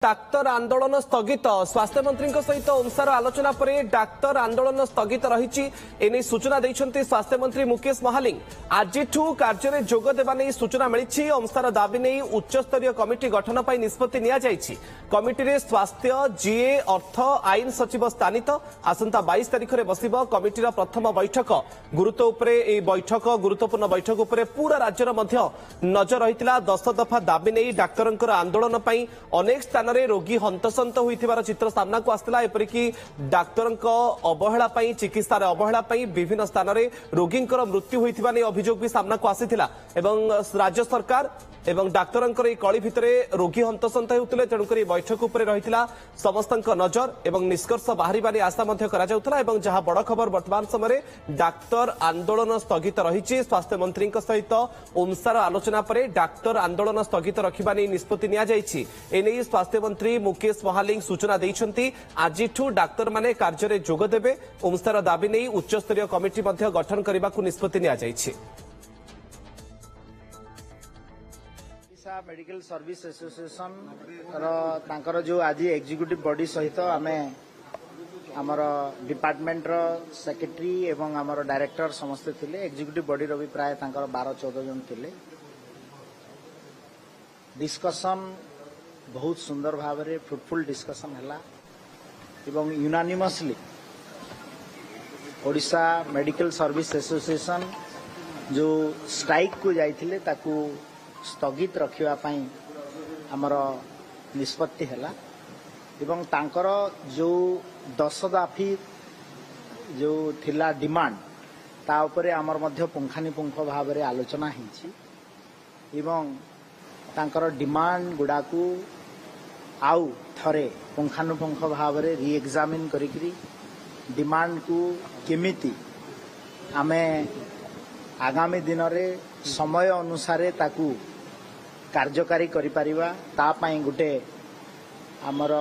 Doctor आंदोलन स्थगित स्वास्थ्य मंत्री सहित ओमसार आलोचना पर डाक्तर आंदोलन स्थगित रही एने सूचना देइछन्ति स्वास्थ्य मंत्री मुकेश महालिंग आज कार्य जोग देवा नहीं सूचना मिली ओमसार दाबी नहीं उच्चस्तरीय कमिटी गठन पर निष्पत्ति निया जायछि। कमिटी स्वास्थ्य जीए अर्थ आईन सचिव स्थानित आसंता 22 तारिख में बसिब कमिटीर प्रथम बैठक गुरुत्वपूर्ण बैठक उपर पूरा राज्यर मध्य नजर रही 10 दफा दाबी नहीं डाक्तर आंदोलन पर अनेक स्थान रोगी हंतसंत होइथिबार चित्र सामना को आसला एपरिकी डाक्तर अवहेला चिकित्सा अवहेला विभिन्न स्थान में रोगी मृत्यु होइथिबा नै अभियोग भी सामना को आसीथिला एवं राज्य सरकार एवं डाक्तर कली भितर रोगी हंतसंत होउतले तेणुक बैठक उपर रहिथिला समस्त नजर एवं निष्कर्ष बाहरी आशा एवं जहां बड़ खबर वर्तमान समय डाक्तर आंदोलन स्थगित रही स्वास्थ्य मंत्री सहित ओमसार आलोचना पर डाक्तर आंदोलन स्थगित रखा निष्पत्ति नि स्वास्थ्य मंत्री मुकेश महालिंग सूचना देइछन्ति आज डाक्तर माने कार्य जोग देबे ओमसार दाबी नहीं उच्चस्तरीय कमिटी गठन करने को निष्पत्ति निया जायछि। मेडिकल सर्विस एसोसिएशन तांकर जो आज एग्जीक्यूटिव बॉडी सहित आमे आमर डिपार्टमेंट रो सेक्रेटरी एवं आमर डायरेक्टर समस्त थिले एग्जीक्यूटिव बॉडी रो भी प्राय तांकर 12-14 जन थिले। डिस्कशन बहुत सुंदर भाव में फ्रुटफुल डिस्कशन है एवं unanimously Odisha medical service association जो स्ट्राइक को जाइथिले ताकू स्थगित रखिबा पई हमर निष्पत्ति हैला एवं तांकर जो 10 दफी जो थिला डिमांड ता उपरे हमर मध्य पुंखानुपुंख भाव में आलोचना हिची एवं तांकर डिमांड गुडाकू आउ थरे पुंखानुपुंख भाव में रीएक्जामिन करिकरी डिमांड को केमिति आमे आगामी दिन में समय अनुसार ताकू कार्यकारी करि परिबा ता पई गुटे हमर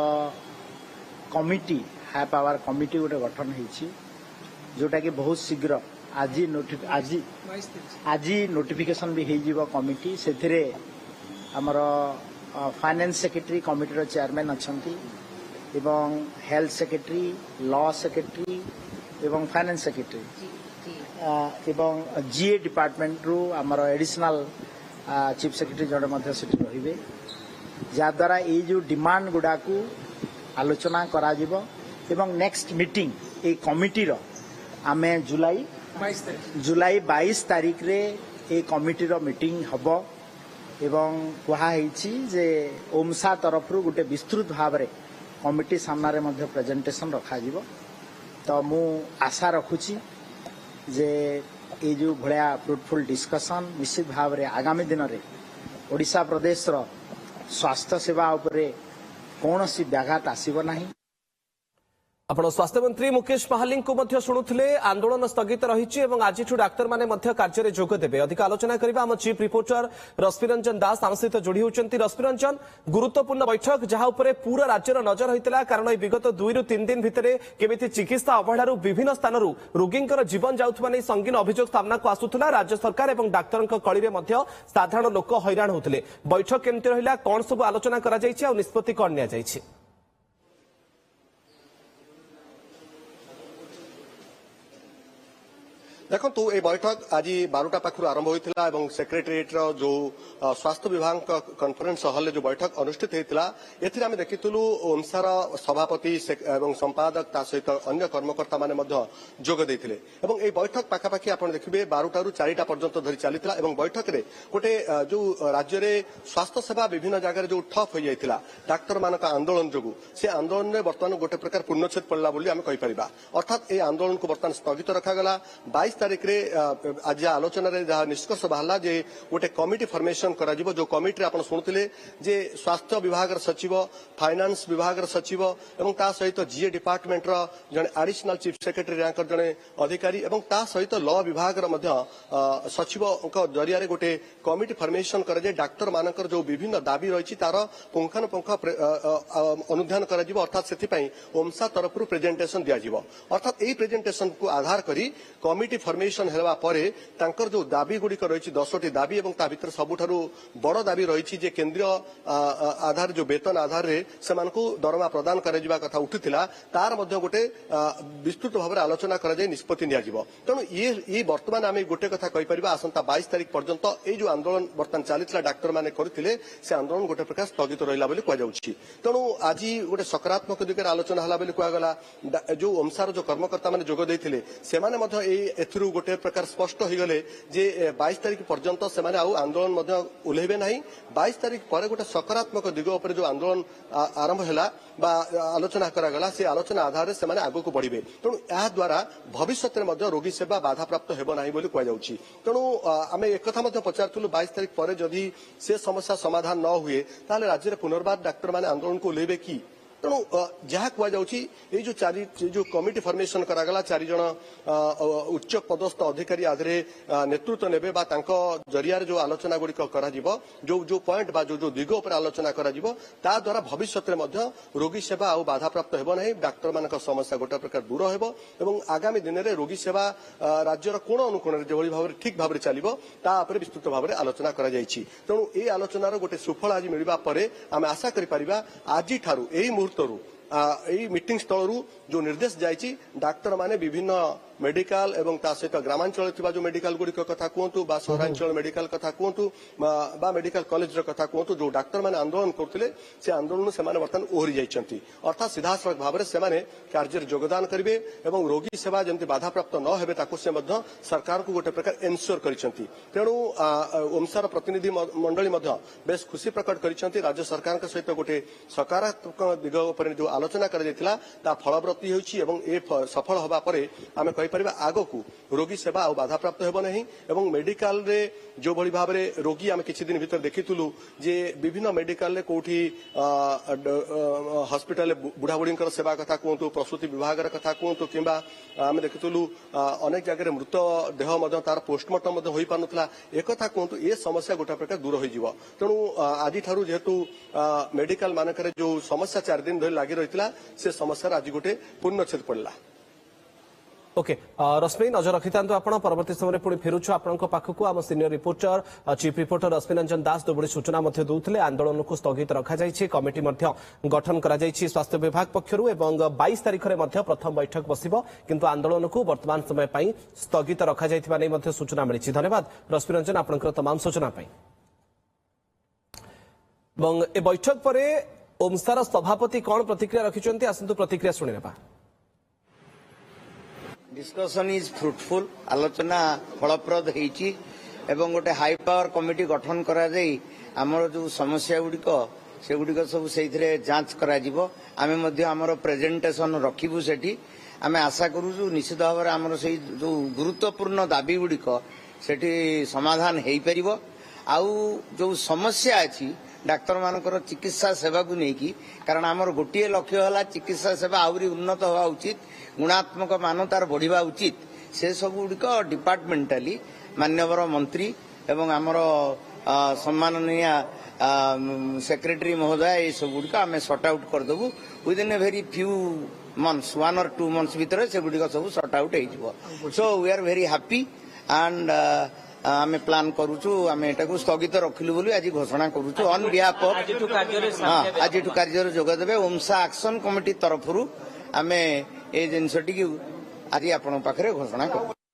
कमिटी हाई पावर कमिटी गुटे गठन होईछि जोटा कि बहुत शीघ्र आज नोटिफिकेशन भी हो जीवो कमिटी सेथिरे हमर फाइनेंस सेक्रेटरी कमिटी चेयरमैन अच्छी एवं हेल्थ सेक्रेटरी लॉ सेक्रेटरी एवं फाइनेंस सेक्रेटरी एवं जीए डिपार्टमेंट रू आमर एडिशनल चीफ सेक्रेटरी जड़े रे जद्वारा ये जो डिमांड गुड़ा को आलोचना करा जिवो एवं नेक्स्ट मीटिंग ए कमिटी रो आमे जुलाई 22 तारीख रे ए कमिटी रो मीटिंग हबो एवं कहुई जे ओमसा तरफ गोटे विस्तृत भाव में कमिटी सामना रे मध्य प्रेजेंटेशन रखा जिवो। तो मु आशा रखुची जे ये जो भलिया फ्रुटफुल डिस्कशन निश्चित भाव में आगामी दिन में ओडिशा प्रदेश रो स्वास्थ्य सेवा उपरे कौनसी व्याघात आसीबो नाही। आपण स्वास्थ्य मंत्री मुकेश महालिंग को शुणुले आंदोलन स्थगित रही आज डाक्तर माने कार्य जोग देवे। अधिक आलोचना करबा हम चीफ रिपोर्टर रश्मिरंजन दास आम सहित जोड़ी होती। रश्मिरंजन गुरुत्वपूर्ण बैठक जहां उपरे पूरा राज्यर नजर होता कारण विगत 2 ରୁ 3 दिन भितर केमिति चिकित्सा अवहेलार विभिन्न स्थान रोगी जीवन जाउथबा नै संगीन अभियोग सामना को आसुथला। राज्य सरकार एवं डाक्तर कली में साधारण लोक हैरान होते। बैठक केमती रहिला कौन सब आलोचना करा जायछि आ निष्पत्ति कौन निया जायछि? देखो तो ये बैठक आज 12टा पाखु आरंभ होता है सेक्रेटेरिएट जो स्वास्थ्य विभाग कॉन्फ्रेंस हॉल जो बैठक अनुष्ठित होता है देखिलु ओमसार सभापति एवं संपादक ता सहित अन्य कर्मकर्ता माने जोग देते ये बैठक पाखापाखि आप देखिए 12टा ରୁ 4ଟା पर्यंत धरी चली बैठक में गोटे जो राज्य में स्वास्थ्य सेवा विभिन्न जगह जो ठप हो जाता डाक्तर मान आंदोलन जो से आंदोलन में बर्तमान गोटे प्रकार पूर्णच्छेद पड़ा बोली आम कहीपर अर्थात ये आंदोलन को बर्तमान स्थगित रखागला। 22 तारीख रे आज आलोचना रे जहाँ निष्कर्ष बाहला जे गोटे कमिटी फॉर्मेशन करा जिवो जो कमिटी आपण सुनुथिले जे स्वास्थ्य विभाग सचिव फाइनान्स विभाग सचिव एवं ता सहित जीए डिपार्टमेंट रो जने एडिशनल चीफ सेक्रेटरी रैंक जने अधिकारी एवं ता सहित लॉ विभाग रो मध्य सचिव जरिया रे गोटे कमिटी फॉर्मेशन करा जे डाक्टर मानकर जो विभिन्न दाबी रही तार पुंखानुपुंख अनुध्यान करा जिवो अर्थात सेति पई ओमसा तरफ प्रेजेंटेशन दिया जिवो अर्थात एई प्रेजेंटेशन को आधार करी कमिटी फर्मेशन हेबा परे तांकर जो दाबी गुड़िक रही 10टी दाबी एवं ता भितर सबुठारु बड़ दाबी रही जे केंद्रीय आधार जो वेतन आधार रे सेमानकु दरमा प्रदान करा जिबा कथा उठिथिला तार मध्ये गोटे विस्तृत भाव में आलोचना करा जाय निष्पत्ति निया जिवो तेणु ये वर्तमान आम गोटे कथा कहि परिबा आसंता 22 तारिख पर्यंत ए जो आंदोलन वर्तमान चलीथिला डाक्टर माने करथिले से आंदोलन गोटे प्रकार स्थगित रहिला बोली कुआ जाउछि तेणु आज गोटे सकारात्मक दिगरे आलोचना हला बोली कुआ गला जो ओमसार जो कर्मकर्ता माने जोग दैथिले सेमाने मध्ये एथुरु गोटे प्रकार स्पष्ट हो गले जे 22 तारिख पर्यंत सेमाने आउ आंदोलन मध्ये उल्हेबे नाही 22 तारिख पर गोटे सकारात्मक दिग उपर जो आंदोलन आरंभ हैला बा आलोचना करा गला से आलोचना आधार से माने आगो को बढ़िबे तेणु या द्वारा भविष्य में मध्ये रोगी सेवा बाधा प्राप्त हेबो नाही बोली कुआ जाउछि तेणु आमे एक कथा मध्ये पचारथुलु 22 तारिख पर जदि से समस्या समाधान न हुए ताले राज्य रे पुनर्बार डाक्टर माने आंदोलन को लेबे की तेणु जहाँ कहुई जो कमिटी फर्मेशन करागला 4 जन उच्च पदस्थ अधिकारी आधे नेतृत्व नेबे बा तांको जरिया जो आलोचना गुड़िक करा जो जो पॉइंट बा जो दिग उपर आलोचना करा ता द्वारा भविष्य में रोगी सेवा आ बाधा प्राप्त हेबो नहीं डाक्टर मान समस्या गोटे प्रकार दूर हेबो एवं आगामी दिन में रोगी सेवा राज्यर कोण अनुकोण जो भाव ठीक भाव चलिबो ता उपरे विस्तृत भाव में आलोचना करा जायछि तेणु ए आलोचनार गोटे सुफल आज मिलवा परे आमे आशा करि परिबा आजि ठारू एही मुहूर्तरू मीटिंग स्थल जो निर्देश जायछि डाक्टर माने विभिन्न मेडिकल एवं ता सहित ग्रामांचल थिबा जो मेडिकल गुड़िक कथा कहतु बा सहरांचल मेडिकल कथा कहतु बा मेडिकल कॉलेज र कथा कहतु जो डाक्टर माने आंदोलन करथिले से आंदोलन से माने वर्तमान ओहरी जायछंती अर्थात सीधासलख भाव में से माने कार्य योगदान करिवे एवं रोगी सेवा जंती बाधा प्राप्त न हेबे ताकु से मध्य सरकार को गोटे प्रकार एन्श्योर करिसंती तेणु ओमसार प्रतिनिधि मंडली मध्य बेस खुशी प्रकट करिसंती राज्य सरकार के सहित गोटे सकारात्मक दिग उपर जो आलोचना करा जायतिला ता फलप्रति होछि एवं ए सफल होबा परे आमे आग को रोगी सेवा आ बाधा प्राप्त हेबो नहीं एवं मेडिकल रे जो भली भाव रे रोगी आमे किछि दिन भीतर देखितुलु जे विभिन्न मेडिकल रे कोठी हॉस्पिटल बुढ़ा बुढ़ी सेवा कथा कहतु प्रसूति विभाग कथा कहतु किंबा आमे देखितुलु अनेक जगह मृत देह मध्य तार पोस्टमार्टम मध्य होई पानुतला एक कथा कहतु ए समस्या गोटा प्रकार दूर होई जिवो तेणु आज ठारू जेहेतु मेडिकल मानकरे जो समस्या 4 दिन धरि लागि रहितला से समस्या आज गोटे पूर्णच्छेद पड़ला ओके रश्मि नजर रखि आपण परवर्ती समय पुणी फेरुछु आपनक पाखकु आम सीनियर रिपोर्टर चीफ रिपोर्टर रश्मि रंजन दास दोबड़ी सूचना मध्य दूथिले आंदोलन को स्थगित रखा जायछि कमिटी मध्य गठन करा जायछि स्वास्थ्य विभाग पक्षरु एवं 22 तारिख रे मध्य प्रथम बैठक बसिबो किंतु आंदोलन को वर्तमान समय पई स्थगित रखा जायथिबा नै मध्य सूचना मिलिछि धन्यवाद रश्मि रंजन आपनक तमाम सूचना पई एवं ए बैठक परे ओमसार सभापति कोन प्रतिक्रिया रखिचंती आसंतु प्रतिक्रिया सुनिनेबा डिस्कशन इज फ्रुटफुल आलोचना फलप्रद होती एवं गोटे हाई पावर कमिटी गठन करा जाई हमर जो समस्या गुड़िक से गुड़िक सब से जांच करा जिवो आमे मध्य हमर प्रेजेंटेशन रखिबु सेठी आमे आशा करू निश्चित भाव में हमर से जो गुरुत्वपूर्ण दाबी गुड़िक सेठी समाधान हेई परिबो आउ जो समस्या अछि डाक्तर मानकर चिकित्सा सेवा को लेकिन कारण आमर गोटे लक्ष्य है चिकित्सा सेवा आहरी उन्नत हवा उचित गुणात्मक मान तार बढ़िया उचित से सब गुड़िक डिपार्टमेंटाली मान्यवर मंत्री एवं आमर सम्माननीय सेक्रेटरी महोदय ये सब गुड़िक आम सर्ट आउट करदेबू within a very few months 1 or 2 months भितर से गुड़िक सब सर्ट आउट हो so we are very happy and आमे प्लान करूछु आमे एटा को स्थगित रखिलु बोली आज घोषणा करूछु ऑन बिहाफ ऑफ आज कार्य जोग देबे ओमसा एक्शन कमिटी तरफरु आमे ए जिनसटी की आज आपण पाखरे घोषणा करू।